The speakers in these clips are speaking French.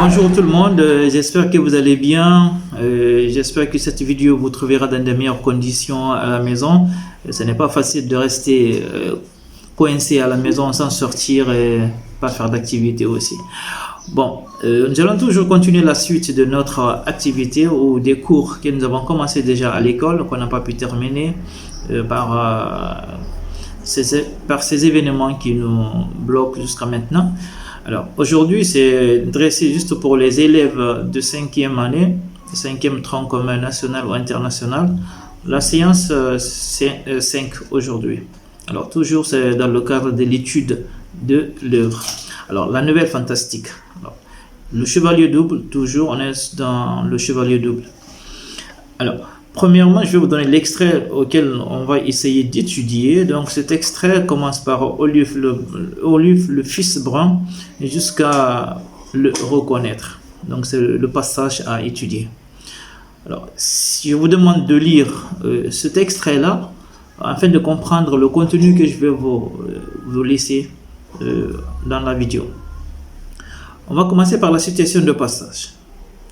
Bonjour tout le monde, j'espère que vous allez bien. J'espère que cette vidéo vous trouvera dans de meilleures conditions à la maison. Ce n'est pas facile de rester coincé à la maison sans sortir et pas faire d'activité aussi. Bon, nous allons toujours continuer la suite de notre activité ou des cours que nous avons commencé déjà à l'école, qu'on n'a pas pu terminer par ces événements qui nous bloquent jusqu'à maintenant. Alors, aujourd'hui, c'est dressé juste pour les élèves de 5e année, 5e tronc commun national ou international. La séance, c'est 5 aujourd'hui. Alors, toujours, c'est dans le cadre de l'étude de l'œuvre. Alors, la nouvelle fantastique. Alors, le chevalier double, toujours, on est dans le chevalier double. Alors, premièrement, je vais vous donner l'extrait auquel on va essayer d'étudier. Donc, cet extrait commence par Oluf le fils brun jusqu'à le reconnaître. Donc, c'est le passage à étudier. Alors, si je vous demande de lire cet extrait-là, afin de comprendre le contenu que je vais vous laisser dans la vidéo. On va commencer par la citation de passage.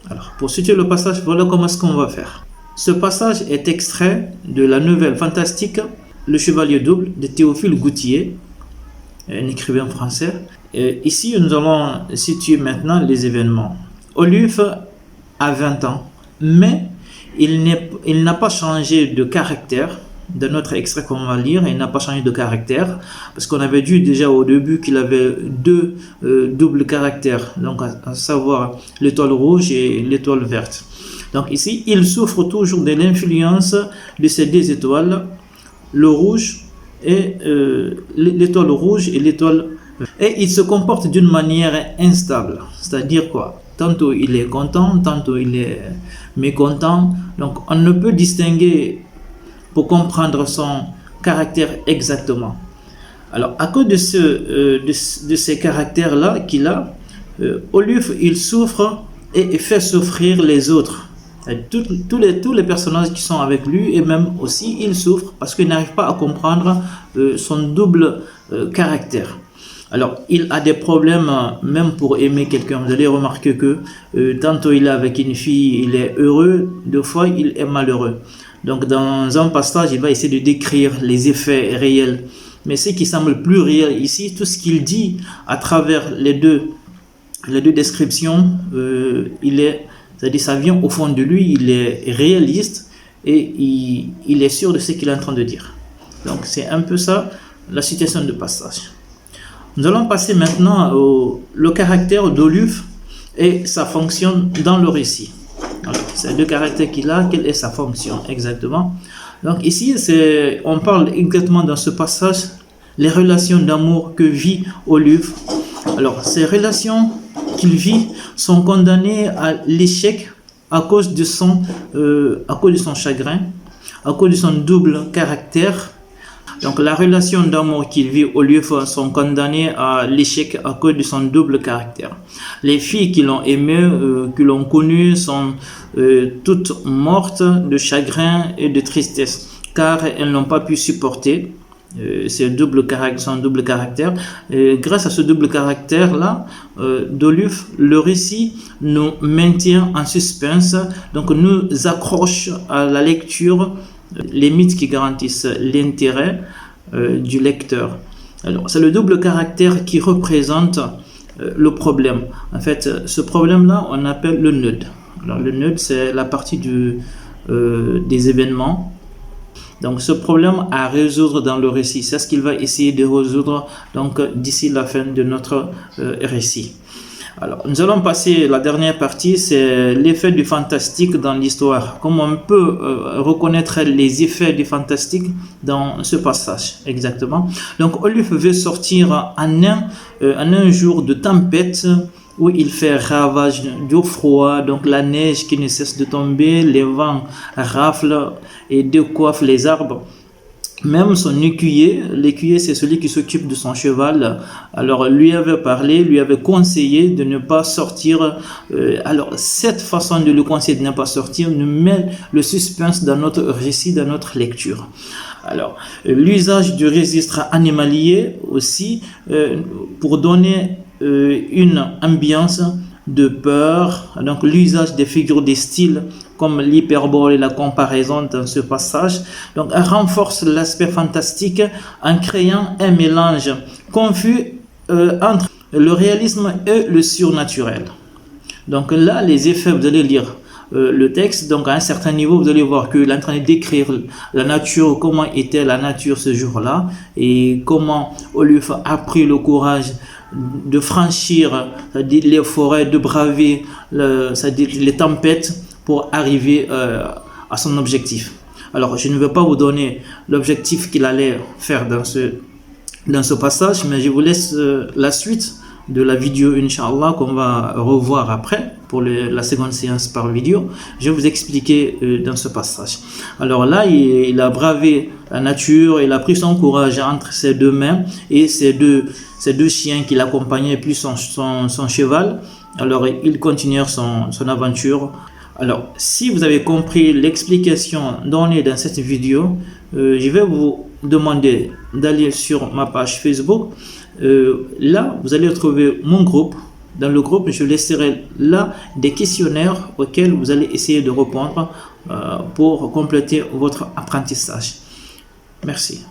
Alors, pour citer le passage, voilà comment est-ce qu'on va faire. Ce passage est extrait de la nouvelle fantastique Le Chevalier double de Théophile Gautier, un écrivain français. Et ici, nous allons situer maintenant les événements. Oluf a 20 ans, mais il n'a pas changé de caractère. Dans notre extrait qu'on va lire, il n'a pas changé de caractère, parce qu'on avait dit déjà au début qu'il avait deux doubles caractères, donc à savoir l'étoile rouge et l'étoile verte. Donc ici, il souffre toujours de l'influence de ces deux étoiles, le rouge et l'étoile rouge et l'étoile verte. Et il se comporte d'une manière instable, c'est-à-dire quoi? Tantôt il est content, tantôt il est mécontent. Donc on ne peut distinguer pour comprendre son caractère exactement. Alors à cause de ces caractères-là qu'il a, Oluf, il souffre et fait souffrir les autres. Tous les personnages qui sont avec lui, et même aussi il souffre parce qu'il n'arrive pas à comprendre son double caractère. Alors il a des problèmes même pour aimer quelqu'un. Vous allez remarquer que tantôt il est avec une fille, il est heureux, deux fois il est malheureux. Donc dans un passage, il va essayer de décrire les effets réels. Mais ce qui semble plus réel ici, tout ce qu'il dit à travers les deux descriptions, c'est-à-dire ça vient au fond de lui, il est réaliste et il est sûr de ce qu'il est en train de dire. Donc c'est un peu ça la citation de passage. Nous allons passer maintenant au caractère d'Oluf et sa fonction dans le récit. Alors, ces deux caractères qu'il a, quelle est sa fonction exactement? Donc ici, on parle exactement dans ce passage les relations d'amour que vit Oluf. Alors ces relations qu'il vit sont condamnées à l'échec à cause de son chagrin, à cause de son double caractère. Donc la relation d'amour qu'il vit Oluf sont condamnées à l'échec à cause de son double caractère. Les filles qui l'ont aimé, qui l'ont connu, sont toutes mortes de chagrin et de tristesse, car elles n'ont pas pu supporter son double caractère. Et grâce à ce double caractère-là, d'Oluf, le récit nous maintient en suspense, donc nous accroche à la lecture les mythes qui garantissent l'intérêt du lecteur. Alors, c'est le double caractère qui représente le problème. En fait, ce problème-là, on appelle le nœud. Alors, le nœud, c'est la partie des événements. Donc, ce problème à résoudre dans le récit, c'est ce qu'il va essayer de résoudre donc d'ici la fin de notre récit. Alors, nous allons passer la dernière partie, c'est l'effet du fantastique dans l'histoire. Comment on peut reconnaître les effets du fantastique dans ce passage, exactement. Donc, Oluf veut sortir en un jour de tempête où il fait ravage du froid, donc la neige qui ne cesse de tomber, les vents raflent et décoiffent les arbres. Même son écuyer, l'écuyer c'est celui qui s'occupe de son cheval, alors lui avait parlé, lui avait conseillé de ne pas sortir. Alors cette façon de lui conseiller de ne pas sortir nous met le suspense dans notre récit, dans notre lecture. Alors l'usage du registre animalier aussi pour donner une ambiance de peur. Donc l'usage des figures de style comme l'hyperbole et la comparaison dans ce passage. Donc elle renforce l'aspect fantastique en créant un mélange confus entre le réalisme et le surnaturel. Donc là, les effets, vous allez lire le texte, donc à un certain niveau, vous allez voir qu'il est en train de décrire la nature, comment était la nature ce jour-là, et comment Oluf a pris le courage de franchir les forêts, de braver les tempêtes pour arriver à son objectif. Alors, je ne vais pas vous donner l'objectif qu'il allait faire dans ce passage, mais je vous laisse la suite de la vidéo, Inch'Allah, qu'on va revoir après pour la seconde séance par vidéo. Je vais vous expliquer dans ce passage. Alors là, il a bravé la nature, il a pris son courage entre ses deux mains et ces deux chiens qui l'accompagnaient, puis son cheval. Alors il continue son aventure. Alors, si vous avez compris l'explication donnée dans cette vidéo, je vais vous demander d'aller sur ma page Facebook. Là, vous allez retrouver mon groupe. Dans le groupe, je laisserai là des questionnaires auxquels vous allez essayer de répondre pour compléter votre apprentissage. Merci.